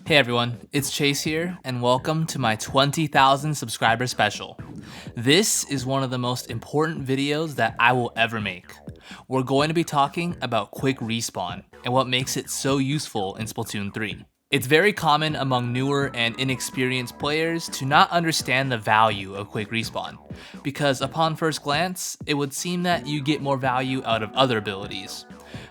Hey everyone, it's Chase here, and welcome to my 20,000 subscriber special. This is one of the most important videos that I will ever make. We're going to be talking about quick respawn and what makes it so useful in Splatoon 3. It's very common among newer and inexperienced players to not understand the value of quick respawn, because upon first glance, it would seem that you get more value out of other abilities.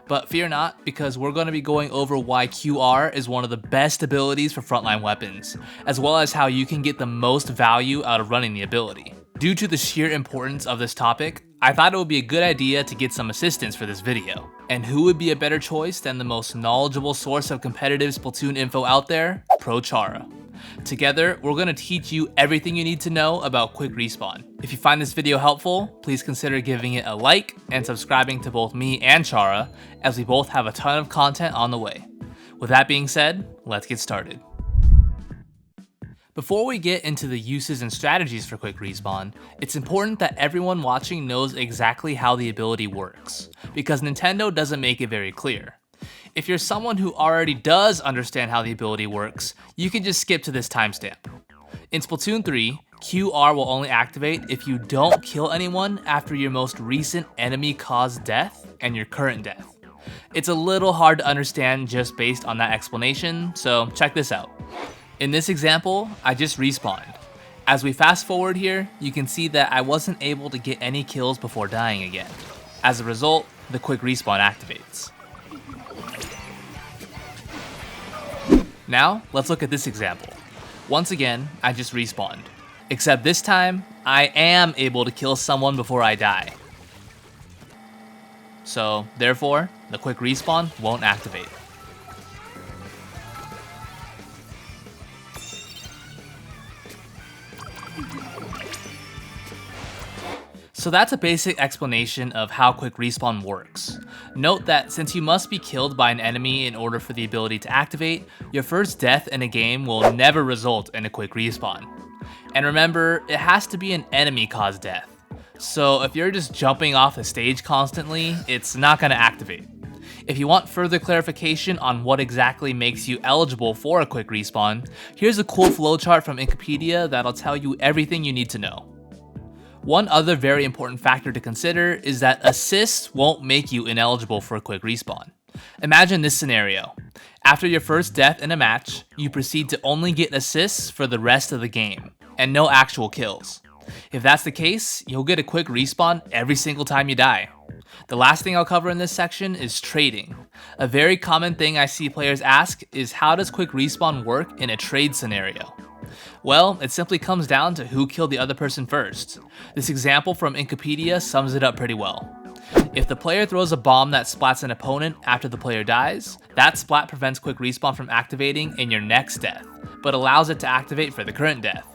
But fear not, because we're going to be going over why QR is one of the best abilities for frontline weapons, as well as how you can get the most value out of running the ability. Due to the sheer importance of this topic, I thought it would be a good idea to get some assistance for this video. And who would be a better choice than the most knowledgeable source of competitive Splatoon info out there, ProChara. Together, we're going to teach you everything you need to know about quick respawn. If you find this video helpful, please consider giving it a like and subscribing to both me and Chara, as we both have a ton of content on the way. With that being said, let's get started. Before we get into the uses and strategies for quick respawn, it's important that everyone watching knows exactly how the ability works, because Nintendo doesn't make it very clear. If you're someone who already does understand how the ability works, you can just skip to this timestamp. In Splatoon 3, QR will only activate if you don't kill anyone after your most recent enemy-caused death and your current death. It's a little hard to understand just based on that explanation, so check this out. In this example, I just respawned. As we fast forward here, you can see that I wasn't able to get any kills before dying again. As a result, the quick respawn activates. Now, let's look at this example. Once again, I just respawned. Except this time, I am able to kill someone before I die. So, therefore, the quick respawn won't activate. So that's a basic explanation of how quick respawn works. Note that since you must be killed by an enemy in order for the ability to activate, your first death in a game will never result in a quick respawn. And remember, it has to be an enemy-caused death. So if you're just jumping off the stage constantly, it's not going to activate. If you want further clarification on what exactly makes you eligible for a quick respawn, here's a cool flowchart from Wikipedia that'll tell you everything you need to know. One other very important factor to consider is that assists won't make you ineligible for a quick respawn. Imagine this scenario. After your first death in a match, you proceed to only get assists for the rest of the game, and no actual kills. If that's the case, you'll get a quick respawn every single time you die. The last thing I'll cover in this section is trading. A very common thing I see players ask is, how does quick respawn work in a trade scenario? Well, it simply comes down to who killed the other person first. This example from Wikipedia sums it up pretty well. If the player throws a bomb that splats an opponent after the player dies, that splat prevents quick respawn from activating in your next death, but allows it to activate for the current death.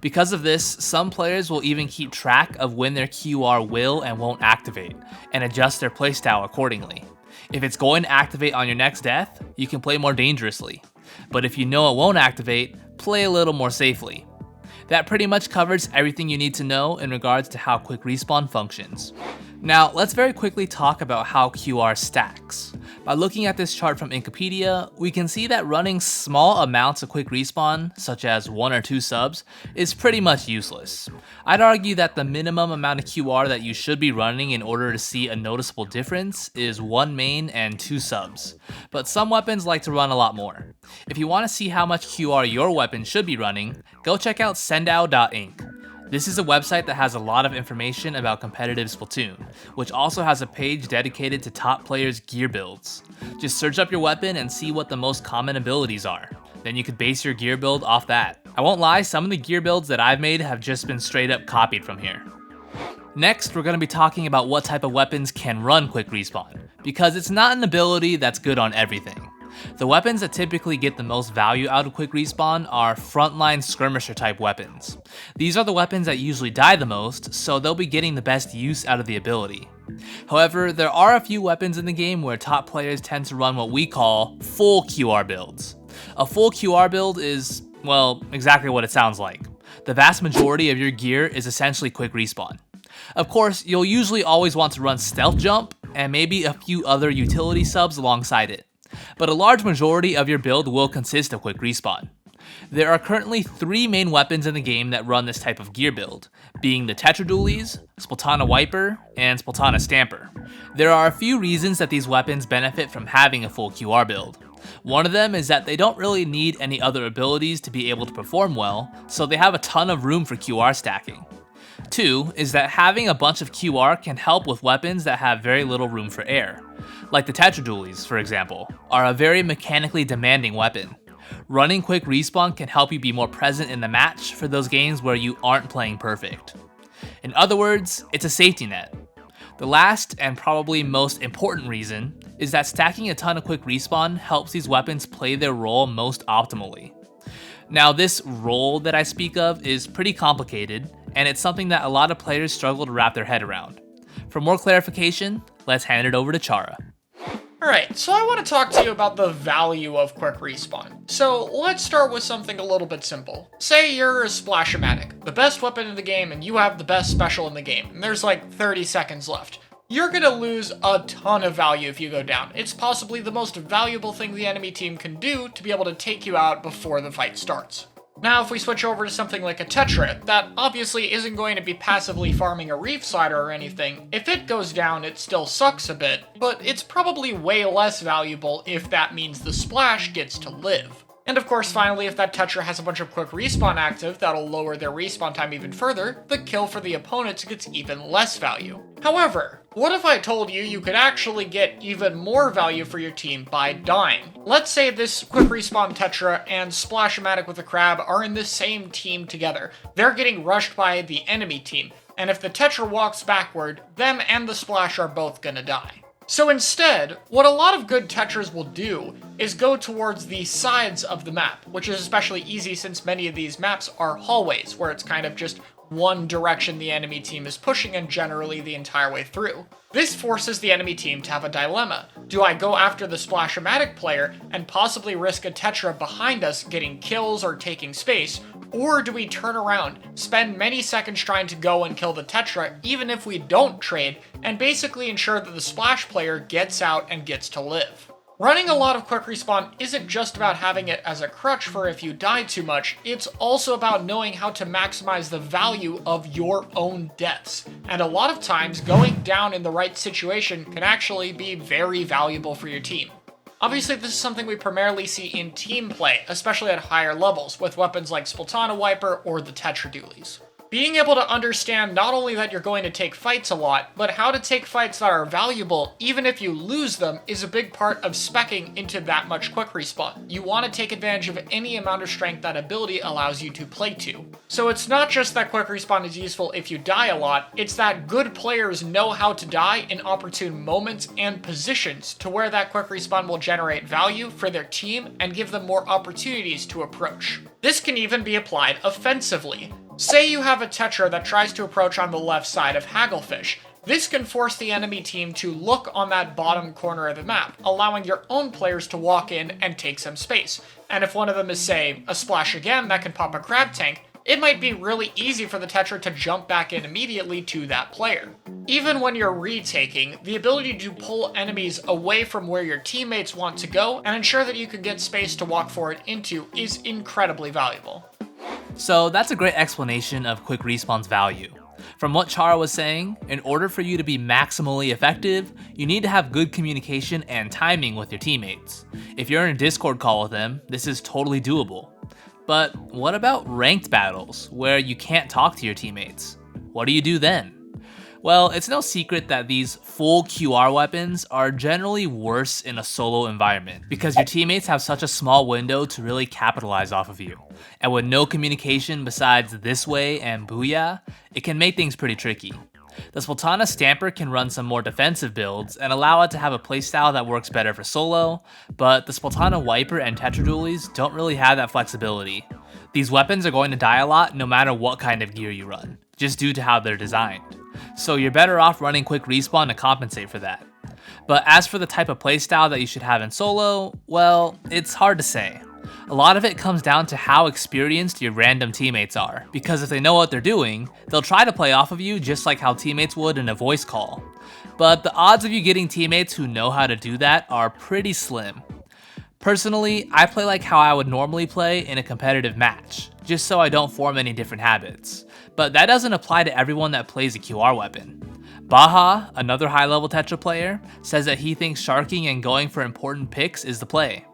Because of this, some players will even keep track of when their QR will and won't activate, and adjust their playstyle accordingly. If it's going to activate on your next death, you can play more dangerously. But if you know it won't activate, play a little more safely. That pretty much covers everything you need to know in regards to how quick respawn functions. Now, let's very quickly talk about how QR stacks. By looking at this chart from Wikipedia, we can see that running small amounts of quick respawn, such as 1 or 2 subs, is pretty much useless. I'd argue that the minimum amount of QR that you should be running in order to see a noticeable difference is 1 main and 2 subs, but some weapons like to run a lot more. If you want to see how much QR your weapon should be running, go check out sendow.inc. This is a website that has a lot of information about competitive Splatoon, which also has a page dedicated to top players' gear builds. Just search up your weapon and see what the most common abilities are. Then you could base your gear build off that. I won't lie, some of the gear builds that I've made have just been straight up copied from here. Next, we're going to be talking about what type of weapons can run quick respawn, because it's not an ability that's good on everything. The weapons that typically get the most value out of quick respawn are frontline skirmisher type weapons. These are the weapons that usually die the most, so they'll be getting the best use out of the ability. However, there are a few weapons in the game where top players tend to run what we call full QR builds. A full QR build is, well, exactly what it sounds like. The vast majority of your gear is essentially quick respawn. Of course, you'll usually always want to run stealth jump and maybe a few other utility subs alongside it. But a large majority of your build will consist of quick respawn. There are currently 3 main weapons in the game that run this type of gear build, being the Tetradualies, Splatana Wiper, and Splatana Stamper. There are a few reasons that these weapons benefit from having a full QR build. One of them is that they don't really need any other abilities to be able to perform well, so they have a ton of room for QR stacking. 2 is that having a bunch of QR can help with weapons that have very little room for air. Like the Tetradualies, for example, are a very mechanically demanding weapon. Running quick respawn can help you be more present in the match for those games where you aren't playing perfect. In other words, it's a safety net. The last and probably most important reason is that stacking a ton of quick respawn helps these weapons play their role most optimally. Now, this role that I speak of is pretty complicated, and it's something that a lot of players struggle to wrap their head around. For more clarification, let's hand it over to Chara. Alright, so I want to talk to you about the value of quick respawn. So let's start with something a little bit simple. Say you're a Splash-O-Matic, the best weapon in the game, and you have the best special in the game, and there's like 30 seconds left. You're gonna lose a ton of value if you go down. It's possibly the most valuable thing the enemy team can do to be able to take you out before the fight starts. Now, if we switch over to something like a Tetra, that obviously isn't going to be passively farming a Reef Slider or anything, if it goes down, it still sucks a bit, but it's probably way less valuable if that means the Splash gets to live. And of course, finally, if that Tetra has a bunch of quick respawn active that'll lower their respawn time even further, the kill for the opponents gets even less value. However, what if I told you you could actually get even more value for your team by dying? Let's say this quick respawn Tetra and Splash-O-Matic with a Crab are in the same team together. They're getting rushed by the enemy team, and if the Tetra walks backward, them and the Splash are both gonna die. So instead, what a lot of good Tetras will do is go towards the sides of the map, which is especially easy since many of these maps are hallways, where it's kind of just one direction the enemy team is pushing and generally the entire way through. This forces the enemy team to have a dilemma. Do I go after the Splash-O-Matic player and possibly risk a Tetra behind us getting kills or taking space, or do we turn around, spend many seconds trying to go and kill the Tetra even if we don't trade, and basically ensure that the Splash player gets out and gets to live? Running a lot of quick respawn isn't just about having it as a crutch for if you die too much, it's also about knowing how to maximize the value of your own deaths. And a lot of times, going down in the right situation can actually be very valuable for your team. Obviously, this is something we primarily see in team play, especially at higher levels, with weapons like Splatana Wiper or the Tetradualies. Being able to understand not only that you're going to take fights a lot, but how to take fights that are valuable even if you lose them is a big part of speccing into that much quick respawn. You want to take advantage of any amount of strength that ability allows you to play to. So it's not just that quick respawn is useful if you die a lot, it's that good players know how to die in opportune moments and positions to where that quick respawn will generate value for their team and give them more opportunities to approach. This can even be applied offensively. Say you have a Tetra that tries to approach on the left side of Hagglefish. This can force the enemy team to look on that bottom corner of the map, allowing your own players to walk in and take some space. And if one of them is, say, a Splash again that can pop a Crab Tank, it might be really easy for the Tetra to jump back in immediately to that player. Even when you're retaking, the ability to pull enemies away from where your teammates want to go and ensure that you can get space to walk forward into is incredibly valuable. So that's a great explanation of quick respawn's value. From what Chara was saying, in order for you to be maximally effective, you need to have good communication and timing with your teammates. If you're in a Discord call with them, this is totally doable. But what about ranked battles, where you can't talk to your teammates? What do you do then? Well, it's no secret that these full QR weapons are generally worse in a solo environment because your teammates have such a small window to really capitalize off of you. And with no communication besides this way and booyah, it can make things pretty tricky. The Splatana Stamper can run some more defensive builds and allow it to have a playstyle that works better for solo, but the Splatana Wiper and Tetradualies don't really have that flexibility. These weapons are going to die a lot no matter what kind of gear you run, just due to how they're designed. So you're better off running quick respawn to compensate for that. But as for the type of playstyle that you should have in solo, well, it's hard to say. A lot of it comes down to how experienced your random teammates are, because if they know what they're doing, they'll try to play off of you just like how teammates would in a voice call. But the odds of you getting teammates who know how to do that are pretty slim. Personally, I play like how I would normally play in a competitive match, just so I don't form any different habits. But that doesn't apply to everyone that plays a QR weapon. Baha, another high-level Tetra player, says that he thinks sharking and going for important picks is the play.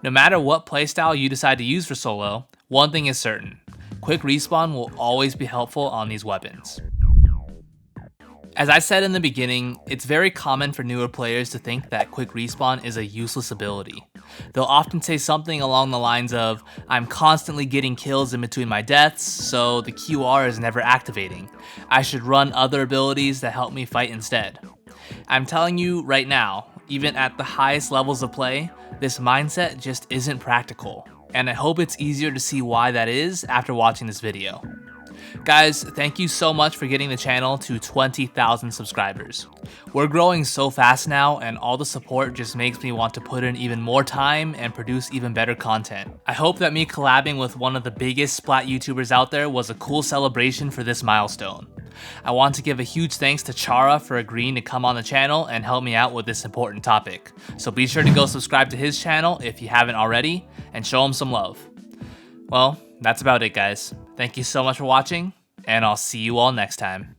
No matter what playstyle you decide to use for solo, one thing is certain: quick respawn will always be helpful on these weapons. As I said in the beginning, it's very common for newer players to think that quick respawn is a useless ability. They'll often say something along the lines of, "I'm constantly getting kills in between my deaths, so the QR is never activating. I should run other abilities that help me fight instead." I'm telling you right now, even at the highest levels of play, this mindset just isn't practical, and I hope it's easier to see why that is after watching this video. Guys, thank you so much for getting the channel to 20,000 subscribers. We're growing so fast now, and all the support just makes me want to put in even more time and produce even better content. I hope that me collabing with one of the biggest Splat YouTubers out there was a cool celebration for this milestone. I want to give a huge thanks to Chara for agreeing to come on the channel and help me out with this important topic. So be sure to go subscribe to his channel if you haven't already, and show him some love. Well, that's about it, guys. Thank you so much for watching, and I'll see you all next time.